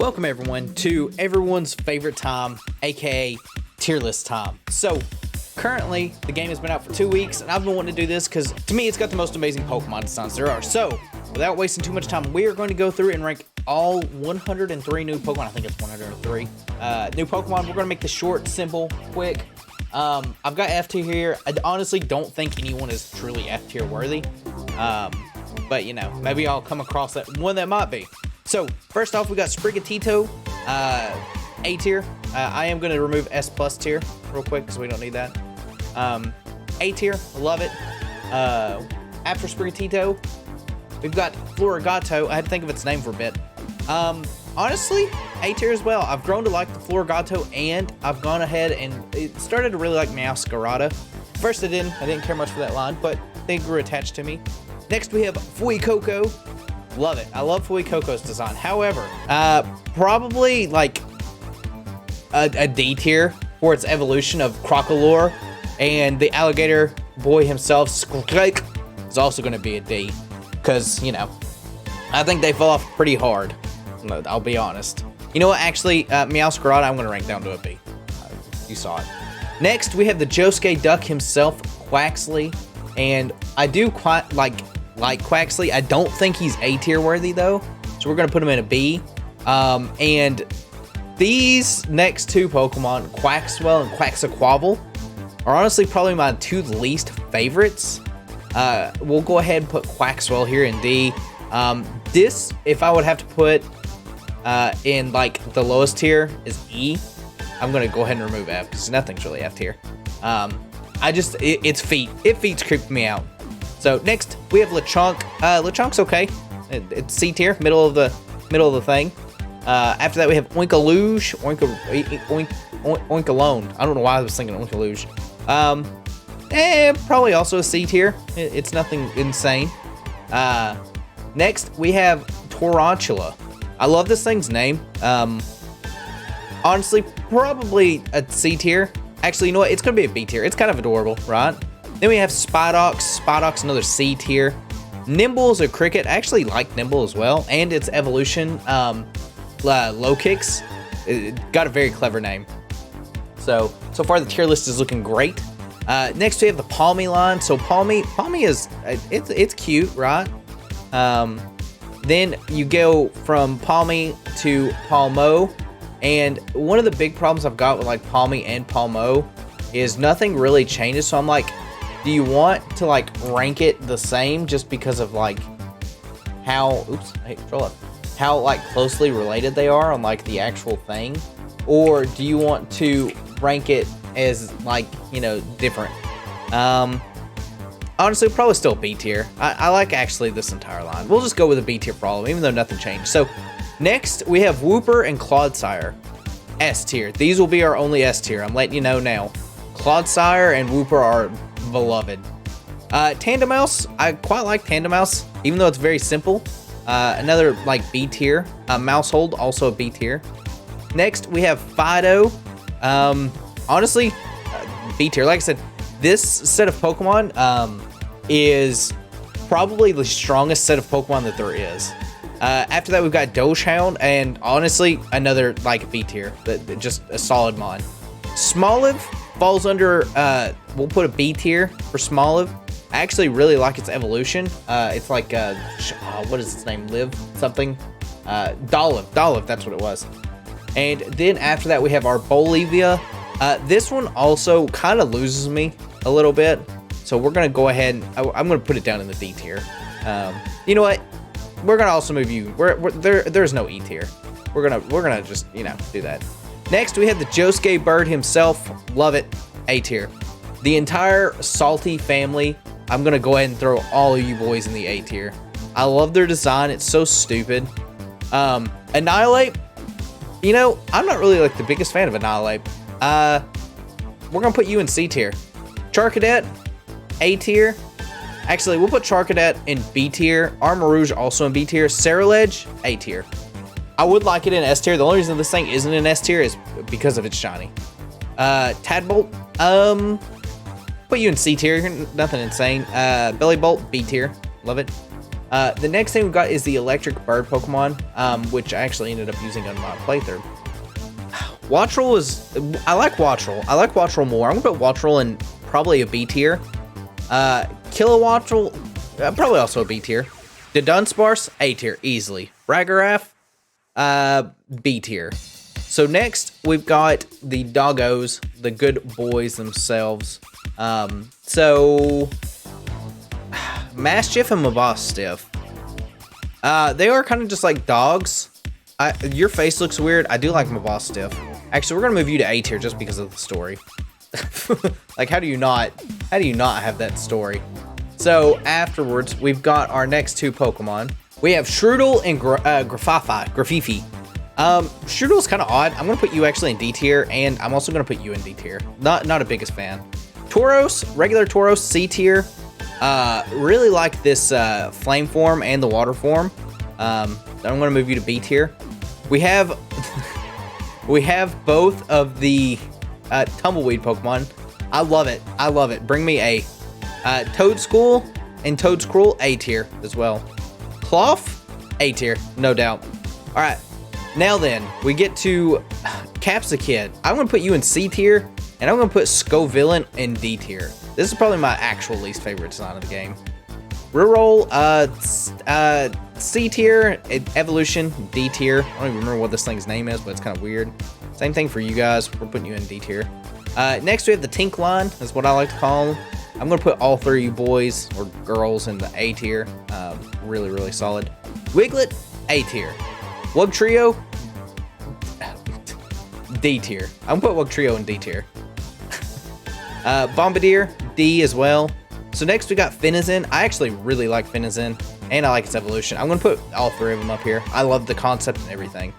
Welcome everyone to everyone's favorite time, aka tier list time. So currently the game has been out for 2 weeks and I've been wanting to do this because to me it's got the most amazing Pokemon designs there are. So without wasting too much time, we are going to go through and rank all 103 new Pokemon. I think it's 103 new Pokemon. We're going to make this short, simple, quick. I've got F tier here. I honestly don't think anyone is truly F tier worthy. But you know, maybe I'll come across that one that might be. So first off, we got Sprigatito, A tier. I am going to remove S plus tier real quick because we don't need that. A tier, love it. After Sprigatito, we've got Florigato. I had to think of its name for a bit. Honestly, A tier as well. I've grown to like the Florigato, and I've gone ahead and it started to really like Meowscarada. First I didn't care much for that line, but they grew attached to me. Next we have Fuecoco. Love it. I love Fuecoco's design. However, probably like a D tier for its evolution of Crocolore, and the alligator boy himself, Squeak, is also going to be a D. Because, you know, I think they fall off pretty hard. I'll be honest. You know what? Actually, Meowscarada, I'm going to rank down to a B. You saw it. Next, we have the Josuke Duck himself, Quaxley. And I do quite like Quaxley. I don't think he's A tier worthy though, so we're gonna put him in a B. And these next two Pokemon, Quaxwell and Quaxaquavel, are honestly probably my two least favorites. We'll go ahead and put Quaxwell here in D. This, if I would have to put in like the lowest tier, is E. I'm gonna go ahead and remove F because nothing's really F tier. Its feet. Its feet's creeped me out. So next we have Lechonk. Lechonk's okay. It's C tier, middle of the thing. After that we have Oinkaluge, Oinkalone. I don't know why I was thinking Oinkaluge. Probably also a C tier. It's nothing insane. Next we have Tarantula. I love this thing's name. Honestly, probably a C tier. Actually, you know what? It's gonna be a B tier. It's kind of adorable, right? Then we have Spidox. Spidox, another C tier. Nimble's a cricket. I actually like Nimble as well, and its evolution, Low Kicks. It got a very clever name. So far the tier list is looking great. Next we have the Palmy line. So Palmy is it's cute, right? Then you go from Palmy to Palmo, and one of the big problems I've got with like Palmy and Palmo is nothing really changes. So I'm like, do you want to like rank it the same just because of like how how like closely related they are on like the actual thing, or do you want to rank it as like, you know, different? Honestly, probably still B tier. I like actually this entire line. We'll just go with a B tier for all of them, even though nothing changed. So next we have Wooper and Clodsire, S tier. These will be our only S tier. I'm letting you know now. Clodsire and Wooper are beloved. Tandemaus, I quite like Tandemaus, even though it's very simple. Another like B tier. Mousehold, also a B tier. Next we have Fido. Honestly, B tier. Like I said, this set of Pokemon is probably the strongest set of Pokemon that there is. After that we've got Dogehound, and honestly another like B tier. Just a solid mon. Smoliv falls under, we'll put a B tier for Smoliv. I actually really like its evolution. It's like, what is its name? Liv something? Dolliv, that's what it was. And then after that we have our Bolivia. This one also kind of loses me a little bit. So we're going to go ahead and, I'm going to put it down in the D tier. You know what? We're going to also move you. There's no E tier. We're gonna just, you know, do that. Next, we have the Josuke Bird himself. Love it. A tier. The entire Salty family, I'm going to go ahead and throw all of you boys in the A tier. I love their design. It's so stupid. Annihilate, you know, I'm not really like the biggest fan of Annihilate. We're going to put you in C tier. Charcadet, A tier. Actually, we'll put Charcadet in B tier. Armarouge also in B tier. Ceruledge, A tier. I would like it in S tier. The only reason this thing isn't in S tier is because of its shiny. Tadbolt, put you in C tier. Nothing insane. Bellybolt, B tier. Love it. The next thing we got is the electric bird Pokemon, which I actually ended up using on my playthrough. Wattrel is, I like Wattrel. I like Wattrel more. I'm gonna put Wattrel in probably a B tier. Kilowattrel, probably also a B tier. The Dunsparce, A tier, easily. Ragarath, B tier. So next, we've got the doggos, the good boys themselves. So Mastiff and Mabostiff. They are kind of just like dogs. Your face looks weird. I do like Mabostiff. Actually, we're gonna move you to A tier just because of the story. Like, how do you not have that story? So afterwards, we've got our next two Pokemon. We have Shroodle and Grafifi. Shroodle's kind of odd. I'm gonna put you actually in D tier, and I'm also gonna put you in D tier. Not a biggest fan. Tauros, regular Tauros, C tier. Really like this flame form and the water form. I'm gonna move you to B tier. We have both of the Tumbleweed Pokemon. I love it. I love it. Bring me A. Toadschool and Toadscruel, A tier as well. Cloth, A tier, no doubt. All right, now then, we get to Capsakid. I'm gonna put you in C tier, and I'm gonna put Scovillain in D tier. This is probably my actual least favorite design of the game. Reroll, C tier, Evolution, D tier. I don't even remember what this thing's name is, but it's kind of weird. Same thing for you guys. We're putting you in D tier. Next, we have the Tink line. That's what I like to call them. I'm going to put all three of you boys or girls in the A tier. Really, really solid. Wiglet, A tier. Wugtrio, D tier. I'm going to put Wugtrio in D tier. Bombardier, D as well. So next we got Finizen. I actually really like Finizen, and I like its evolution. I'm going to put all three of them up here. I love the concept and everything.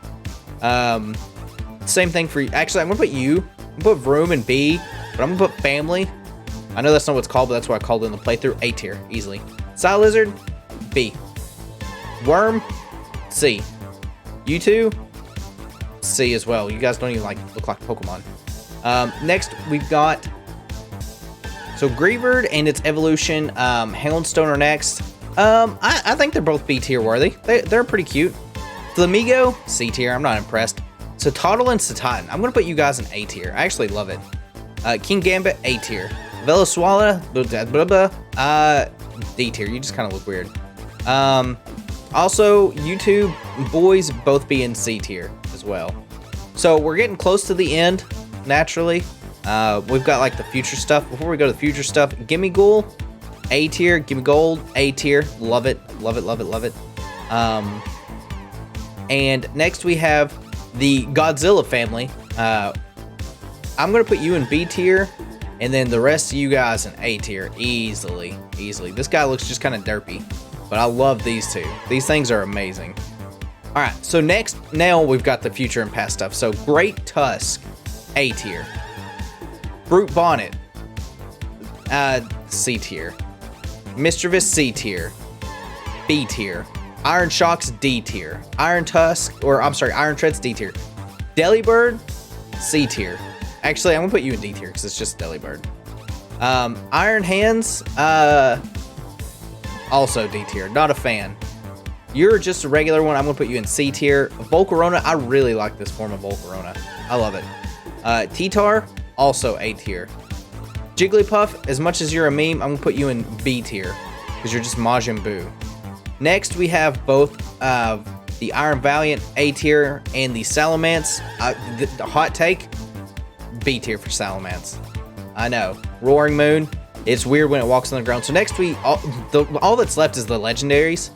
Same thing for you. Actually, I'm going to put you. I'm going to put Vroom in B, but I'm going to put Family. I know that's not what it's called, but that's what I called it in the playthrough. A tier, easily. Lizard, B. Worm, C. You two, C as well. You guys don't even look like Pokemon. Next, we've got Greavard and its evolution. Houndstone are next. I think they're both B tier worthy. They're pretty cute. Flamigo, C tier. I'm not impressed. Tottle and Satan. I'm gonna put you guys in A tier. I actually love it. King Gambit, A tier. Velasquez, D tier. You just kind of look weird. Also, you two boys both be in C tier as well. So we're getting close to the end, naturally. We've got like the future stuff. Before we go to the future stuff, Gimme Ghoul, A tier. Gimme Gold, A tier. Love it, love it, love it, love it. And next we have the Godzilla family. I'm gonna put you in B tier, and then the rest of you guys in A tier, easily. This guy looks just kind of derpy, but I love these two. These things are amazing. All right, so now we've got the future and past stuff. So Great Tusk, A tier. Brute Bonnet, C tier. Mischievous, C tier. B tier. Iron Shocks, D tier. Iron Treads, D tier. Delibird, C tier. Actually, I'm gonna put you in D tier because it's just Delibird. Iron Hands, also D tier. Not a fan. You're just a regular one. I'm gonna put you in C tier. Volcarona, I really like this form of Volcarona. I love it. T-Tar, also A tier. Jigglypuff, as much as you're a meme, I'm gonna put you in B tier because you're just Majin Buu. Next, we have both the Iron Valiant, A tier, and the Salamence. The hot take, B tier for Salamence. I know. Roaring Moon, it's weird when it walks on the ground. So next, all that's left is the legendaries.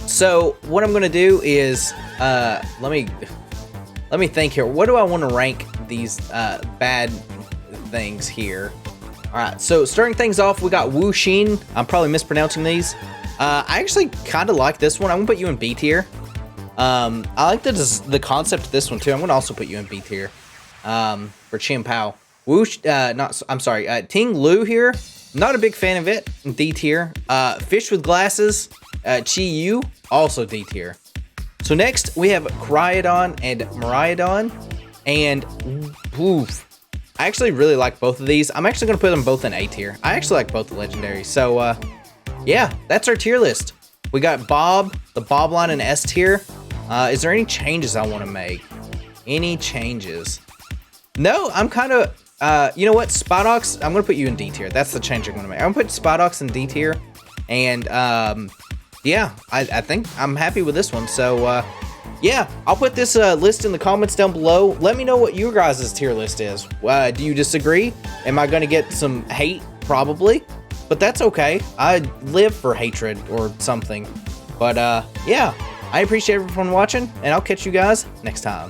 So what I'm gonna do is let me think here. What do I want to rank these bad things here? All right, so starting things off, we got Wuxin. I'm probably mispronouncing these. I actually kind of like this one. I'm gonna put you in B tier. I like the concept of this one too. I'm gonna also put you in B tier. For Chien Pao. Ting Lu here. Not a big fan of it. D tier. Fish with Glasses. Chi Yu, also D tier. So next we have Cryodon and Miraidon, and oof, I actually really like both of these. I'm actually gonna put them both in A tier. I actually like both the legendaries. So yeah, that's our tier list. We got Bob, the Bob line in S tier. Is there any changes I want to make? Any changes? No, I'm kind of, you know what, Spidox, I'm going to put you in D tier. That's the change I'm going to make. I'm going to put Spidox in D tier. And, yeah, I think I'm happy with this one. So, yeah, I'll put this list in the comments down below. Let me know what your guys' tier list is. Do you disagree? Am I going to get some hate? Probably. But that's okay. I live for hatred or something. But, yeah, I appreciate everyone watching, and I'll catch you guys next time.